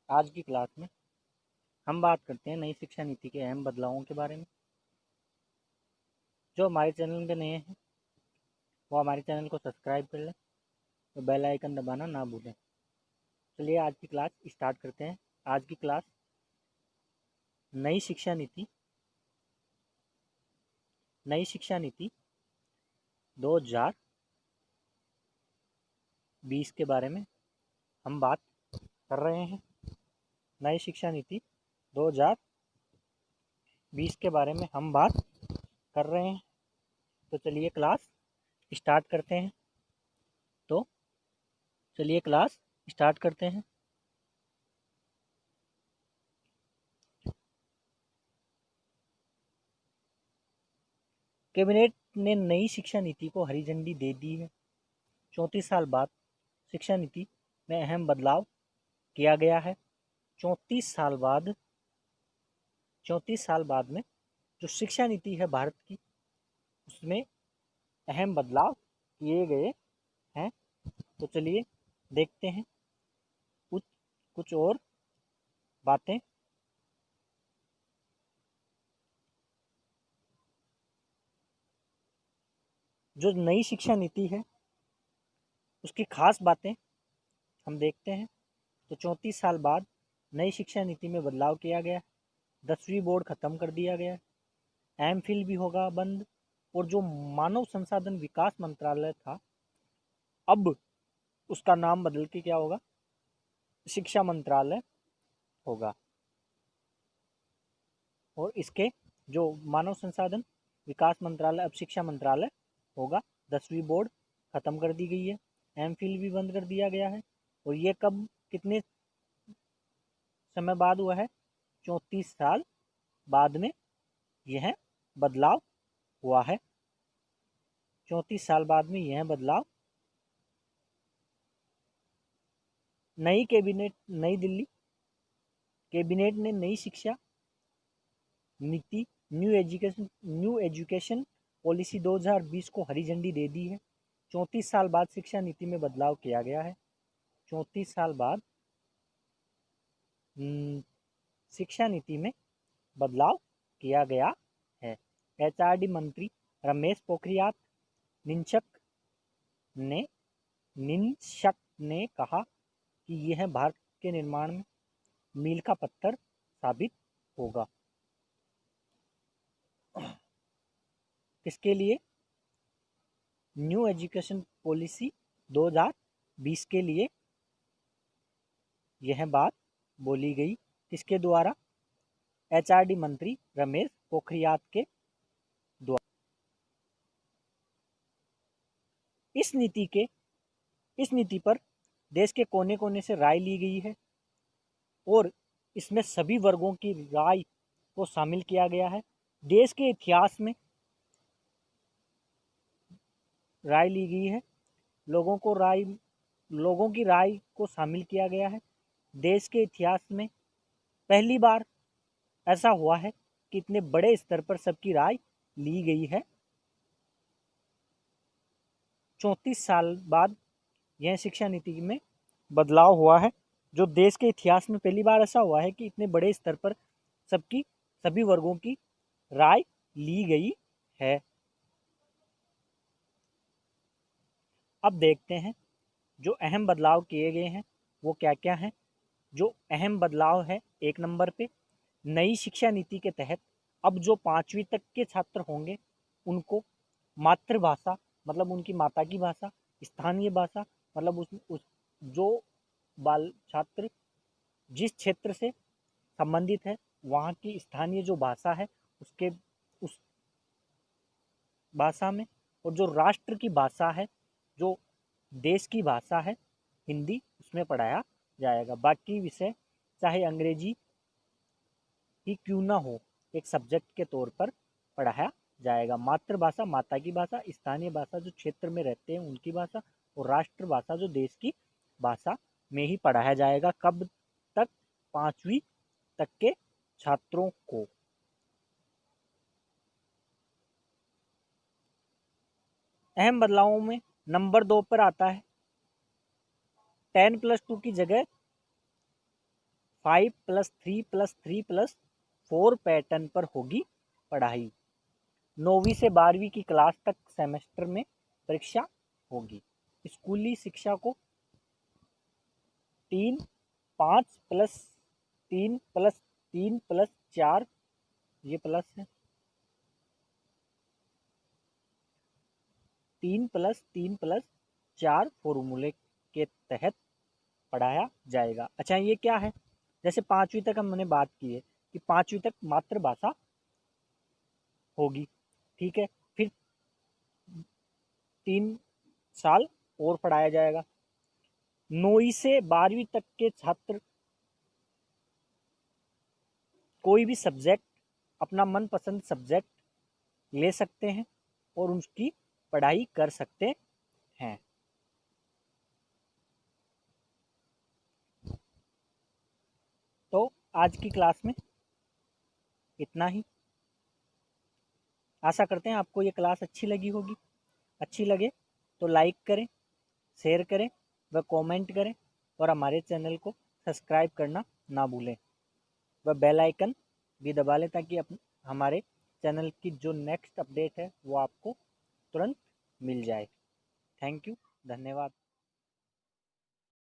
आज की क्लास में हम बात करते हैं नई शिक्षा नीति के अहम बदलावों के बारे में। जो हमारे चैनल पे नए हैं वो हमारे चैनल को सब्सक्राइब कर लें और बेल आइकन दबाना ना भूलें। चलिए आज की क्लास स्टार्ट करते हैं। आज की क्लास नई शिक्षा नीति 2020 के बारे में हम बात कर रहे हैं। नई शिक्षा नीति 2020 के बारे में हम बात कर रहे हैं। तो चलिए क्लास स्टार्ट करते हैं। कैबिनेट ने नई शिक्षा नीति को हरी झंडी दे दी है। 34 साल बाद शिक्षा नीति में अहम बदलाव किया गया है। 34 साल बाद में जो शिक्षा नीति है भारत की, उसमें अहम बदलाव किए गए हैं। तो चलिए देखते हैं कुछ और बातें। जो नई शिक्षा नीति है उसकी खास बातें हम देखते हैं। तो 34 साल बाद नई शिक्षा नीति में बदलाव किया गया। 10वीं बोर्ड खत्म कर दिया गया। एमफिल भी होगा बंद और जो मानव संसाधन विकास मंत्रालय था, अब उसका नाम बदल के क्या होगा, शिक्षा मंत्रालय होगा। और इसके जो मानव संसाधन विकास मंत्रालय अब शिक्षा मंत्रालय होगा। 10वीं बोर्ड खत्म कर दी गई है। एमफिल भी बंद कर दिया गया है। और ये कब कितने समय बाद हुआ है? 34 साल बाद में यह बदलाव हुआ है। 34 साल बाद में यह बदलाव। नई कैबिनेट ने नई शिक्षा नीति न्यू एजुकेशन पॉलिसी 2020 को हरी झंडी दे दी है। 34 साल बाद शिक्षा नीति में बदलाव किया गया है। 34 साल बाद शिक्षा नीति में बदलाव किया गया है। एचआरडी मंत्री रमेश पोखरियाल निशंक ने कहा कि यह भारत के निर्माण में मील का पत्थर साबित होगा। किसके लिए? न्यू एजुकेशन पॉलिसी 2020 के लिए यह बात बोली गई। किसके द्वारा? एचआरडी मंत्री रमेश पोखरियाल के द्वारा। इस नीति पर देश के कोने कोने से राय ली गई है और इसमें सभी वर्गों की राय को शामिल किया गया है। देश के इतिहास में राय ली गई है। लोगों की राय को शामिल किया गया है। देश के इतिहास में पहली बार ऐसा हुआ है कि इतने बड़े स्तर पर सबकी राय ली गई है। 34 साल बाद यह शिक्षा नीति में बदलाव हुआ है। जो देश के इतिहास में पहली बार ऐसा हुआ है कि इतने बड़े स्तर पर सभी वर्गों की राय ली गई है। अब देखते हैं जो अहम बदलाव किए गए हैं वो क्या क्या हैं। जो अहम बदलाव है, 1 नंबर पे, नई शिक्षा नीति के तहत अब जो 5वीं तक के छात्र होंगे उनको मातृभाषा मतलब उनकी माता की भाषा, स्थानीय भाषा मतलब उस जो बाल छात्र जिस क्षेत्र से संबंधित है वहाँ की स्थानीय जो भाषा है उस भाषा में, और जो राष्ट्र की भाषा है, जो देश की भाषा है, हिंदी, उसमें पढ़ाया जाएगा। बाकी विषय चाहे अंग्रेजी ही क्यों ना हो, एक सब्जेक्ट के तौर पर पढ़ाया जाएगा। मातृभाषा माता की भाषा, स्थानीय भाषा जो क्षेत्र में रहते हैं उनकी भाषा, और राष्ट्र भाषा जो देश की भाषा में ही पढ़ाया जाएगा। कब तक? 5वीं तक के छात्रों को। अहम बदलावों में नंबर 2 पर आता है 10+2 की जगह 5+3+3+4 पैटर्न पर होगी पढ़ाई। 9वीं से 12वीं की क्लास तक सेमेस्टर में परीक्षा होगी। स्कूली शिक्षा को 3 5+3+3+4 ये प्लस है, 3+3+4 फॉर्मूले के तहत पढ़ाया जाएगा। अच्छा ये क्या है, जैसे 5वीं तक हमने बात की है कि 5वीं तक मातृभाषा होगी, ठीक है। फिर 3 साल और पढ़ाया जाएगा। 9वीं से 12वीं तक के छात्र कोई भी सब्जेक्ट, अपना मनपसंद सब्जेक्ट ले सकते हैं और उसकी पढ़ाई कर सकते हैं। तो आज की क्लास में इतना ही। आशा करते हैं आपको ये क्लास अच्छी लगी होगी। अच्छी लगे तो लाइक करें, शेयर करें व कमेंट करें और हमारे चैनल को सब्सक्राइब करना ना भूलें व बेल आइकन भी दबा लें ताकि हमारे चैनल की जो नेक्स्ट अपडेट है वो आपको तुरंत मिल जाए। थैंक यू, धन्यवाद।